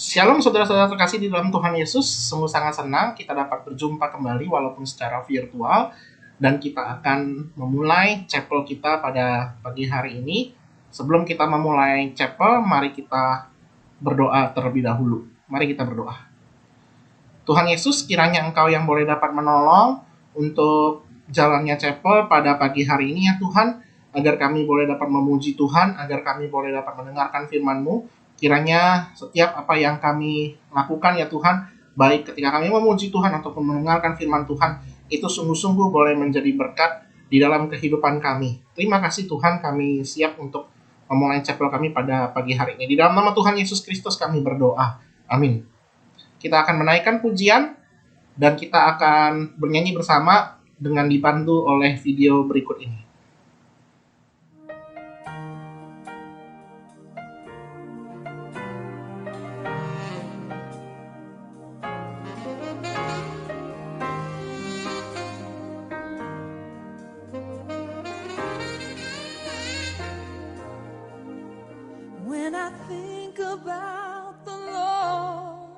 Shalom saudara-saudara terkasih di dalam Tuhan Yesus. Sungguh sangat senang kita dapat berjumpa kembali walaupun secara virtual. Dan kita akan memulai chapel kita pada pagi hari ini. Sebelum kita memulai chapel, mari kita berdoa terlebih dahulu. Mari kita berdoa. Tuhan Yesus, kiranya Engkau yang boleh dapat menolong untuk jalannya chapel pada pagi hari ini ya Tuhan. Agar kami boleh dapat memuji Tuhan, agar kami boleh dapat mendengarkan firman-Mu. Kiranya setiap apa yang kami lakukan ya Tuhan, baik ketika kami memuji Tuhan ataupun mendengarkan firman Tuhan, itu sungguh-sungguh boleh menjadi berkat di dalam kehidupan kami. Terima kasih Tuhan, kami siap untuk memulai chapel kami pada pagi hari ini. Di dalam nama Tuhan Yesus Kristus kami berdoa. Amin. Kita akan menaikkan pujian dan kita akan bernyanyi bersama dengan dibantu oleh video berikut ini. When I think about the Lord,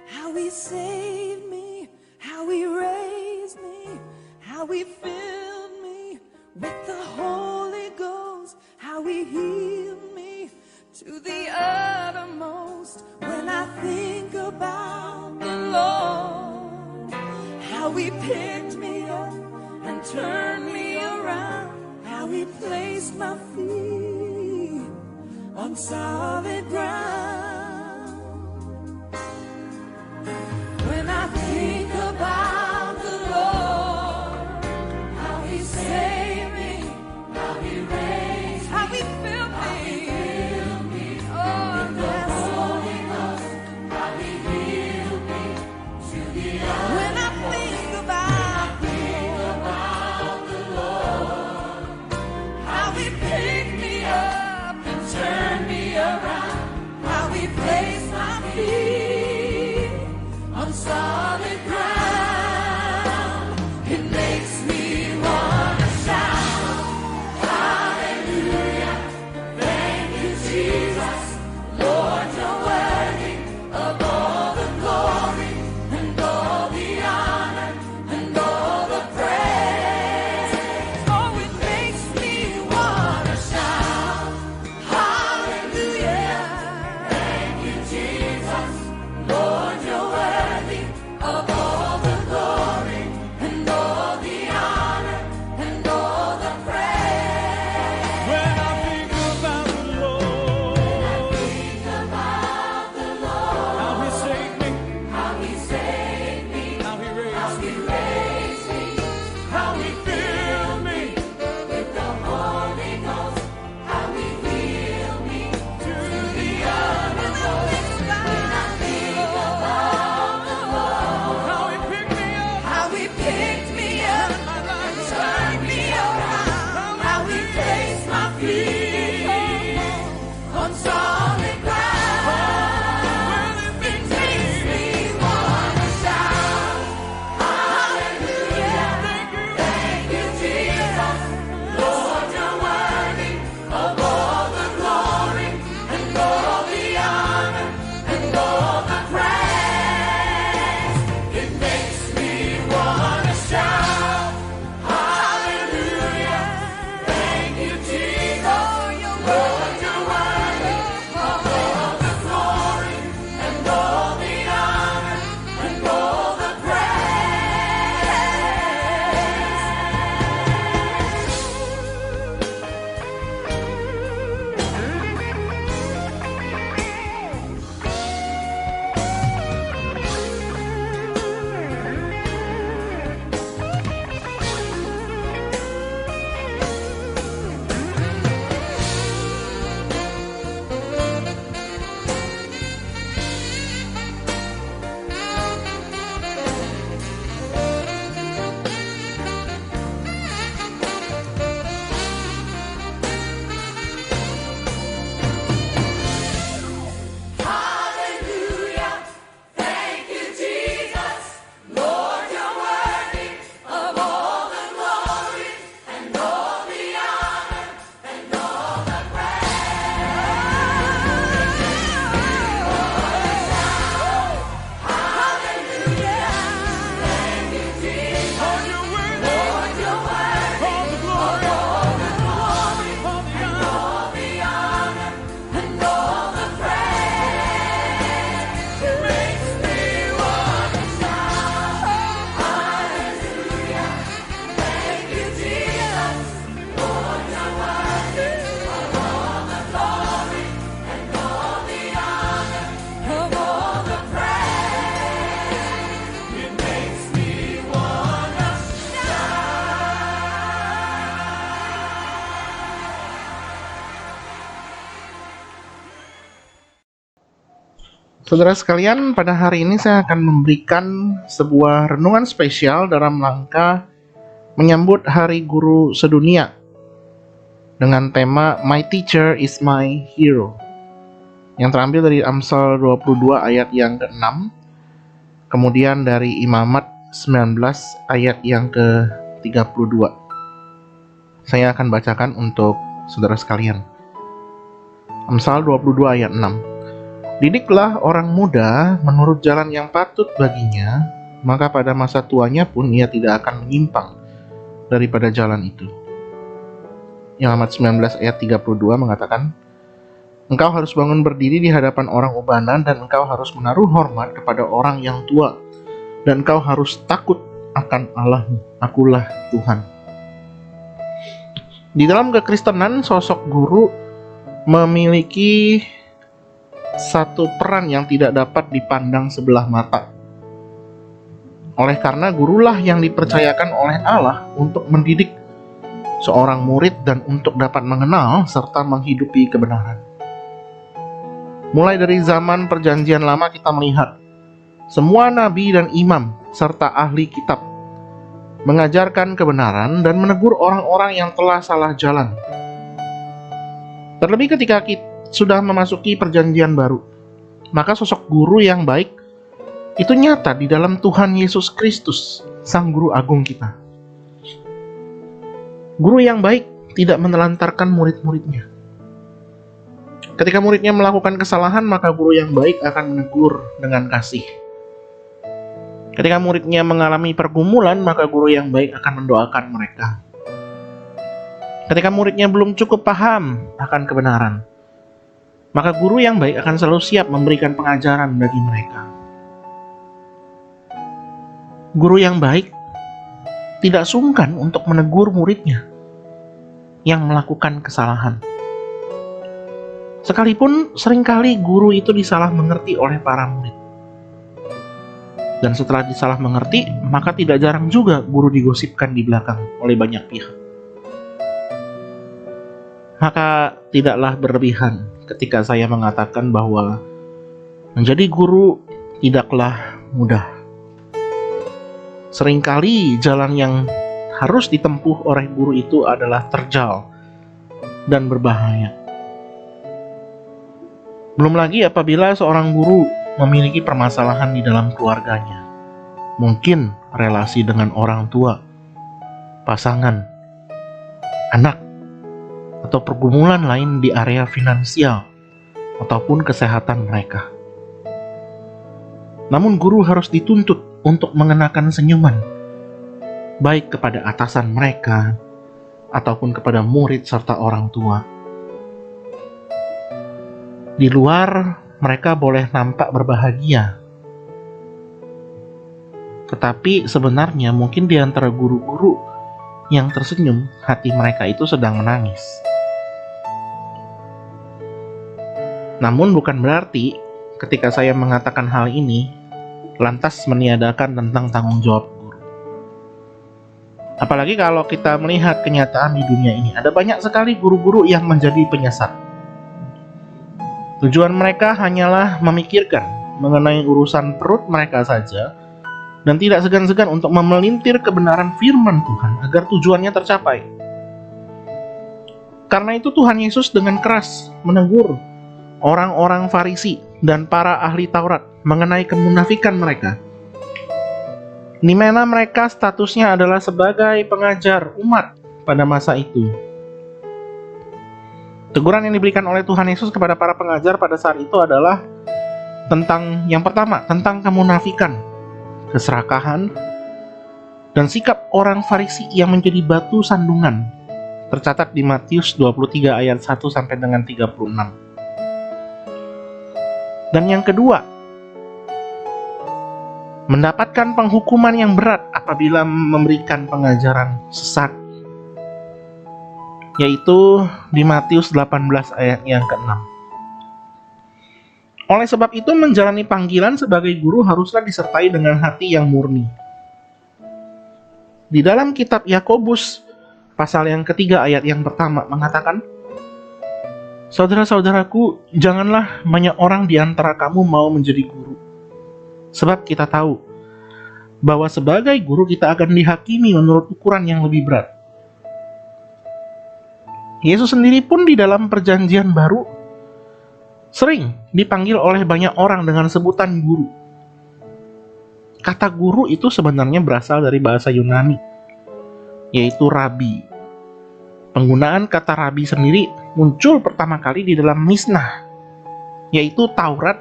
how He saved me, how He raised me, how He filled me with the Holy Ghost, how He healed me to the uttermost. When I think about the Lord, how He picked me up and turned me around, how He placed my feet on solid ground. When I think about the Lord, how He saved me, how He raised me, how He filled me, oh yes, Holy Ghost, how He healed me to the end. When I think about the Lord, how He picked me up, turn me around, Saudara sekalian, pada hari ini saya akan memberikan sebuah renungan spesial dalam rangka menyambut Hari Guru Sedunia dengan tema My Teacher is My Hero, yang terambil dari Amsal 22 ayat yang ke-6, kemudian dari Imamat 19 ayat yang ke-32. Saya akan bacakan untuk saudara sekalian. Amsal 22 ayat 6. Didiklah orang muda menurut jalan yang patut baginya, maka pada masa tuanya pun ia tidak akan menyimpang daripada jalan itu. Imamat 19 ayat 32 mengatakan, engkau harus bangun berdiri di hadapan orang ubanan, dan engkau harus menaruh hormat kepada orang yang tua, dan engkau harus takut akan Allahmu, akulah Tuhan. Di dalam kekristenan, sosok guru memiliki satu peran yang tidak dapat dipandang sebelah mata. Oleh karena gurulah yang dipercayakan oleh Allah untuk mendidik seorang murid dan untuk dapat mengenal serta menghidupi kebenaran. Mulai dari zaman Perjanjian Lama kita melihat semua nabi dan imam serta ahli kitab mengajarkan kebenaran dan menegur orang-orang yang telah salah jalan. Terlebih ketika kita sudah memasuki perjanjian baru, maka sosok guru yang baik itu nyata di dalam Tuhan Yesus Kristus, Sang Guru Agung kita. Guru yang baik tidak menelantarkan murid-muridnya. Ketika muridnya melakukan kesalahan, maka guru yang baik akan menegur dengan kasih. Ketika muridnya mengalami pergumulan, maka guru yang baik akan mendoakan mereka. Ketika muridnya belum cukup paham akan kebenaran, maka guru yang baik akan selalu siap memberikan pengajaran bagi mereka. Guru yang baik tidak sungkan untuk menegur muridnya yang melakukan kesalahan. Sekalipun seringkali guru itu disalah mengerti oleh para murid. Dan setelah disalah mengerti, maka tidak jarang juga guru digosipkan di belakang oleh banyak pihak. Maka tidaklah berlebihan ketika saya mengatakan bahwa menjadi guru tidaklah mudah. Seringkali jalan yang harus ditempuh oleh guru itu adalah terjal dan berbahaya. Belum lagi apabila seorang guru memiliki permasalahan di dalam keluarganya. Mungkin relasi dengan orang tua, pasangan, anak, atau pergumulan lain di area finansial ataupun kesehatan mereka. Namun guru harus dituntut untuk mengenakan senyuman, baik kepada atasan mereka ataupun kepada murid serta orang tua. Di luar mereka boleh nampak berbahagia, tetapi sebenarnya mungkin di antara guru-guru yang tersenyum, hati mereka itu sedang menangis. Namun bukan berarti ketika saya mengatakan hal ini, lantas meniadakan tentang tanggung jawab guru. Apalagi kalau kita melihat kenyataan di dunia ini, ada banyak sekali guru-guru yang menjadi penyesat. Tujuan mereka hanyalah memikirkan mengenai urusan perut mereka saja, dan tidak segan-segan untuk memelintir kebenaran firman Tuhan agar tujuannya tercapai. Karena itu Tuhan Yesus dengan keras menegur orang-orang Farisi dan para ahli Taurat mengenai kemunafikan mereka, di mana mereka statusnya adalah sebagai pengajar umat pada masa itu. Teguran yang diberikan oleh Tuhan Yesus kepada para pengajar pada saat itu adalah tentang, yang pertama, tentang kemunafikan, keserakahan, dan sikap orang Farisi yang menjadi batu sandungan, tercatat di Matius 23 ayat 1 sampai dengan 36. Dan yang kedua, mendapatkan penghukuman yang berat apabila memberikan pengajaran sesat, yaitu di Matius 18 ayat yang ke-6. Oleh sebab itu, menjalani panggilan sebagai guru haruslah disertai dengan hati yang murni. Di dalam kitab Yakobus pasal yang ketiga ayat yang pertama mengatakan, Saudara-saudaraku, janganlah banyak orang di antara kamu mau menjadi guru. Sebab kita tahu bahwa sebagai guru kita akan dihakimi menurut ukuran yang lebih berat. Yesus sendiri pun di dalam perjanjian baru sering dipanggil oleh banyak orang dengan sebutan guru. Kata guru itu sebenarnya berasal dari bahasa Yunani, yaitu rabi. Penggunaan kata rabi sendiri muncul pertama kali di dalam Mishnah, yaitu Taurat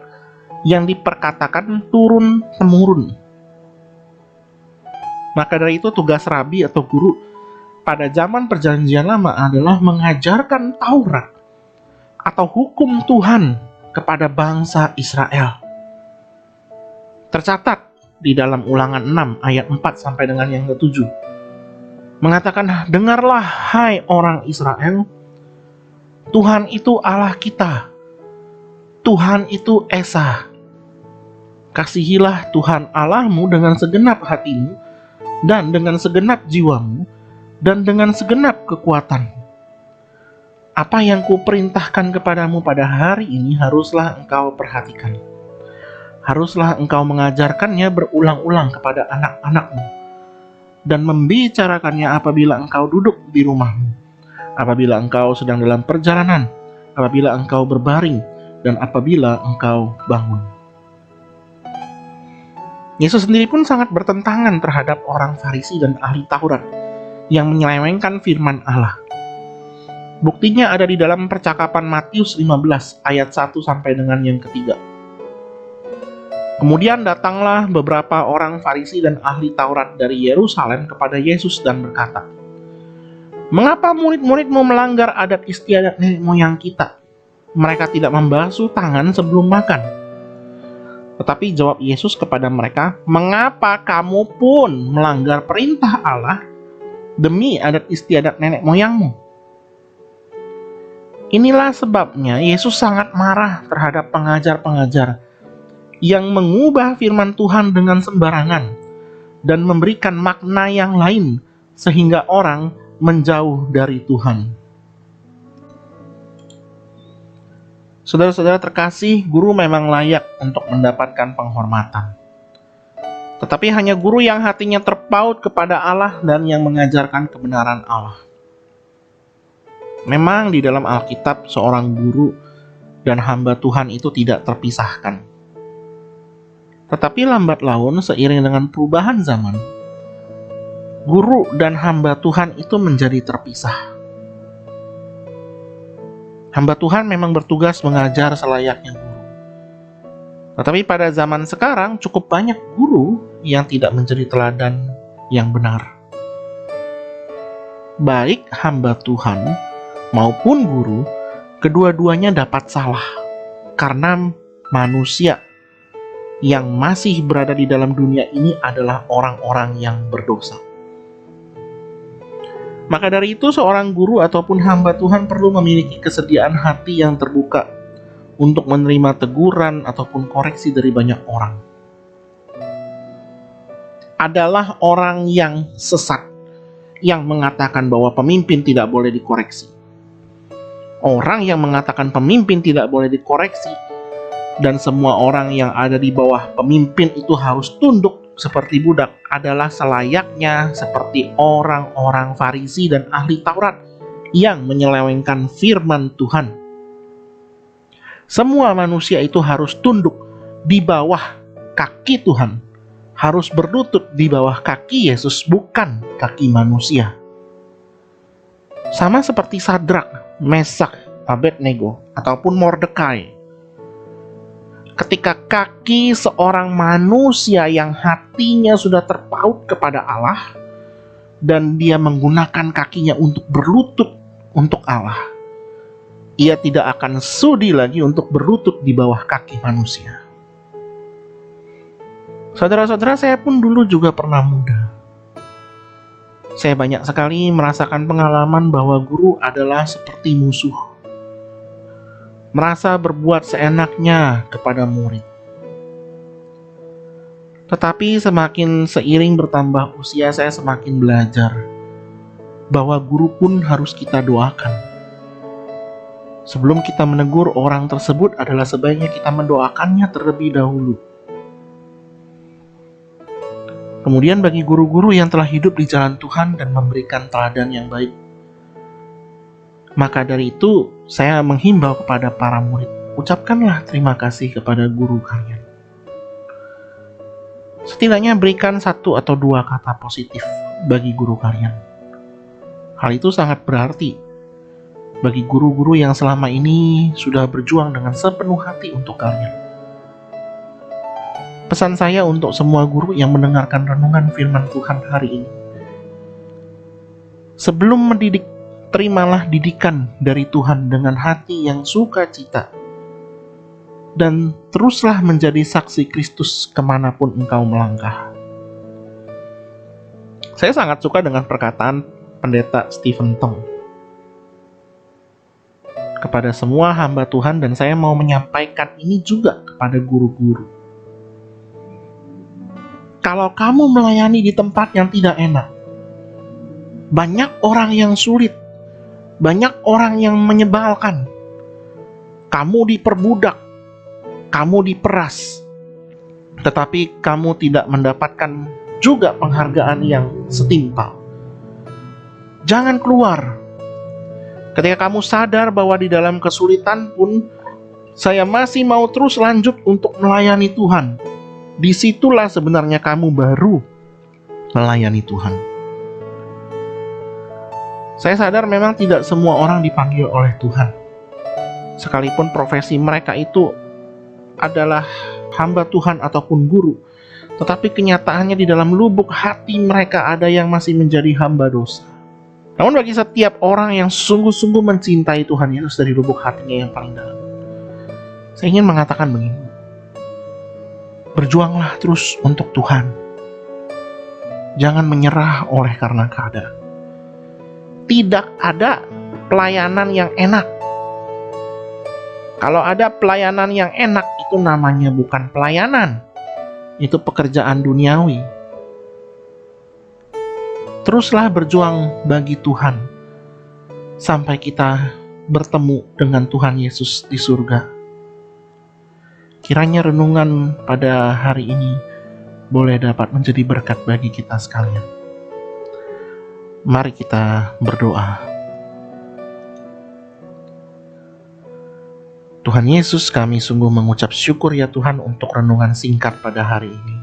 yang diperkatakan turun-temurun. Maka dari itu tugas rabi atau guru pada zaman perjanjian lama adalah mengajarkan Taurat atau hukum Tuhan kepada bangsa Israel. Tercatat di dalam Ulangan 6 ayat 4 sampai dengan yang ke-7. Mengatakan, dengarlah hai orang Israel, Tuhan itu Allah kita, Tuhan itu Esa. Kasihilah Tuhan Allahmu dengan segenap hatimu, dan dengan segenap jiwamu, dan dengan segenap kekuatanmu. Apa yang kuperintahkan kepadamu pada hari ini haruslah engkau perhatikan. Haruslah engkau mengajarkannya berulang-ulang kepada anak-anakmu, dan membicarakannya apabila engkau duduk di rumahmu, apabila engkau sedang dalam perjalanan, apabila engkau berbaring, dan apabila engkau bangun. Yesus sendiri pun sangat bertentangan terhadap orang Farisi dan ahli Taurat yang menyelewengkan firman Allah. Buktinya ada di dalam percakapan Matius 15 ayat 1 sampai dengan yang ketiga. Kemudian datanglah beberapa orang Farisi dan ahli Taurat dari Yerusalem kepada Yesus dan berkata, "Mengapa murid-muridmu melanggar adat istiadat nenek moyang kita? Mereka tidak membasuh tangan sebelum makan." Tetapi jawab Yesus kepada mereka, "Mengapa kamu pun melanggar perintah Allah demi adat istiadat nenek moyangmu?" Inilah sebabnya Yesus sangat marah terhadap pengajar-pengajar yang mengubah firman Tuhan dengan sembarangan dan memberikan makna yang lain sehingga orang menjauh dari Tuhan. Saudara-saudara terkasih, guru memang layak untuk mendapatkan penghormatan. Tetapi hanya guru yang hatinya terpaut kepada Allah dan yang mengajarkan kebenaran Allah. Memang di dalam Alkitab seorang guru dan hamba Tuhan itu tidak terpisahkan. Tetapi lambat laun seiring dengan perubahan zaman, guru dan hamba Tuhan itu menjadi terpisah. Hamba Tuhan memang bertugas mengajar selayaknya guru. Tetapi pada zaman sekarang cukup banyak guru yang tidak menjadi teladan yang benar. Baik hamba Tuhan maupun guru, kedua-duanya dapat salah karena manusia yang masih berada di dalam dunia ini adalah orang-orang yang berdosa. Maka dari itu seorang guru ataupun hamba Tuhan perlu memiliki kesediaan hati yang terbuka untuk menerima teguran ataupun koreksi dari banyak orang. Adalah orang yang sesat yang mengatakan bahwa pemimpin tidak boleh dikoreksi. Orang yang mengatakan pemimpin tidak boleh dikoreksi dan semua orang yang ada di bawah pemimpin itu harus tunduk seperti budak adalah selayaknya seperti orang-orang Farisi dan ahli Taurat yang menyelewengkan firman Tuhan. Semua manusia itu harus tunduk di bawah kaki Tuhan, harus berlutut di bawah kaki Yesus, bukan kaki manusia. Sama seperti Sadrak, Mesak, Abednego ataupun Mordekai. Ketika kaki seorang manusia yang hatinya sudah terpaut kepada Allah dan dia menggunakan kakinya untuk berlutut untuk Allah, ia tidak akan sudi lagi untuk berlutut di bawah kaki manusia. Saudara-saudara, saya pun dulu juga pernah muda. Saya banyak sekali merasakan pengalaman bahwa guru adalah seperti musuh. Merasa berbuat seenaknya kepada murid. Tetapi semakin seiring bertambah usia, saya semakin belajar bahwa guru pun harus kita doakan. Sebelum kita menegur orang tersebut adalah sebaiknya kita mendoakannya terlebih dahulu. Kemudian bagi guru-guru yang telah hidup di jalan Tuhan dan memberikan teladan yang baik, maka dari itu saya menghimbau kepada para murid, ucapkanlah terima kasih kepada guru kalian. Setidaknya berikan 1 atau 2 kata positif bagi guru kalian. Hal itu sangat berarti bagi guru-guru yang selama ini sudah berjuang dengan sepenuh hati untuk kalian. Pesan saya untuk semua guru yang mendengarkan renungan firman Tuhan hari ini. Sebelum mendidik, terimalah didikan dari Tuhan dengan hati yang sukacita. Dan teruslah menjadi saksi Kristus kemanapun engkau melangkah. Saya sangat suka dengan perkataan Pendeta Stephen Tong kepada semua hamba Tuhan, dan saya mau menyampaikan ini juga kepada guru-guru. Kalau kamu melayani di tempat yang tidak enak, banyak orang yang sulit, banyak orang yang menyebalkan, kamu diperbudak, kamu diperas, tetapi kamu tidak mendapatkan juga penghargaan yang setimpal. Jangan keluar. Ketika kamu sadar bahwa di dalam kesulitan pun saya masih mau terus lanjut untuk melayani Tuhan, disitulah sebenarnya kamu baru melayani Tuhan. Saya sadar memang tidak semua orang dipanggil oleh Tuhan, sekalipun profesi mereka itu adalah hamba Tuhan ataupun guru, tetapi kenyataannya di dalam lubuk hati mereka ada yang masih menjadi hamba dosa. Namun bagi setiap orang yang sungguh-sungguh mencintai Tuhan Yesus dari lubuk hatinya yang paling dalam, saya ingin mengatakan begini: berjuanglah terus untuk Tuhan. Jangan menyerah oleh karena keadaan. Tidak ada pelayanan yang enak. Kalau ada pelayanan yang enak, itu namanya bukan pelayanan. Itu pekerjaan duniawi. Teruslah berjuang bagi Tuhan sampai kita bertemu dengan Tuhan Yesus di surga. Kiranya renungan pada hari ini boleh dapat menjadi berkat bagi kita sekalian. Mari kita berdoa. Tuhan Yesus, kami sungguh mengucap syukur ya Tuhan untuk renungan singkat pada hari ini.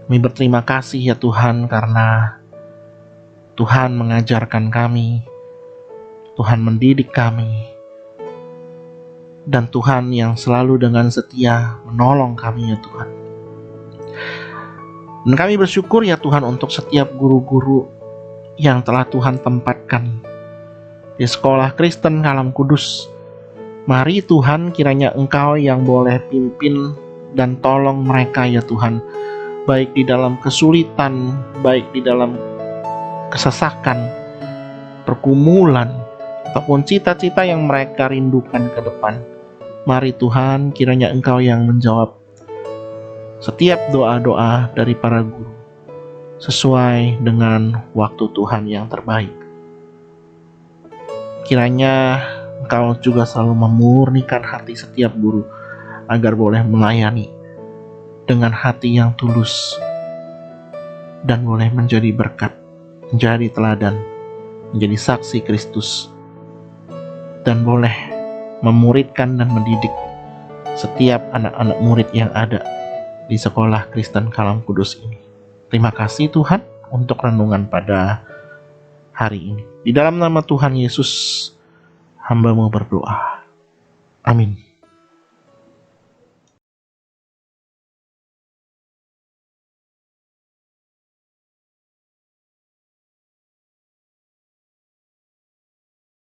Kami berterima kasih ya Tuhan karena Tuhan mengajarkan kami, Tuhan mendidik kami, dan Tuhan yang selalu dengan setia menolong kami ya Tuhan. Dan kami bersyukur ya Tuhan untuk setiap guru-guru yang telah Tuhan tempatkan di sekolah Kristen Kalam Kudus. Mari Tuhan, kiranya Engkau yang boleh pimpin dan tolong mereka ya Tuhan, baik di dalam kesulitan, baik di dalam kesesakan, pergumulan, ataupun cita-cita yang mereka rindukan ke depan. Mari Tuhan, kiranya Engkau yang menjawab setiap doa-doa dari para guru sesuai dengan waktu Tuhan yang terbaik. Kiranya Engkau juga selalu memurnikan hati setiap guru agar boleh melayani dengan hati yang tulus dan boleh menjadi berkat, menjadi teladan, menjadi saksi Kristus, dan boleh memuridkan dan mendidik setiap anak-anak murid yang ada di sekolah Kristen Kalam Kudus ini. Terima kasih Tuhan untuk renungan pada hari ini. Di dalam nama Tuhan Yesus, hamba-Mu berdoa. Amin.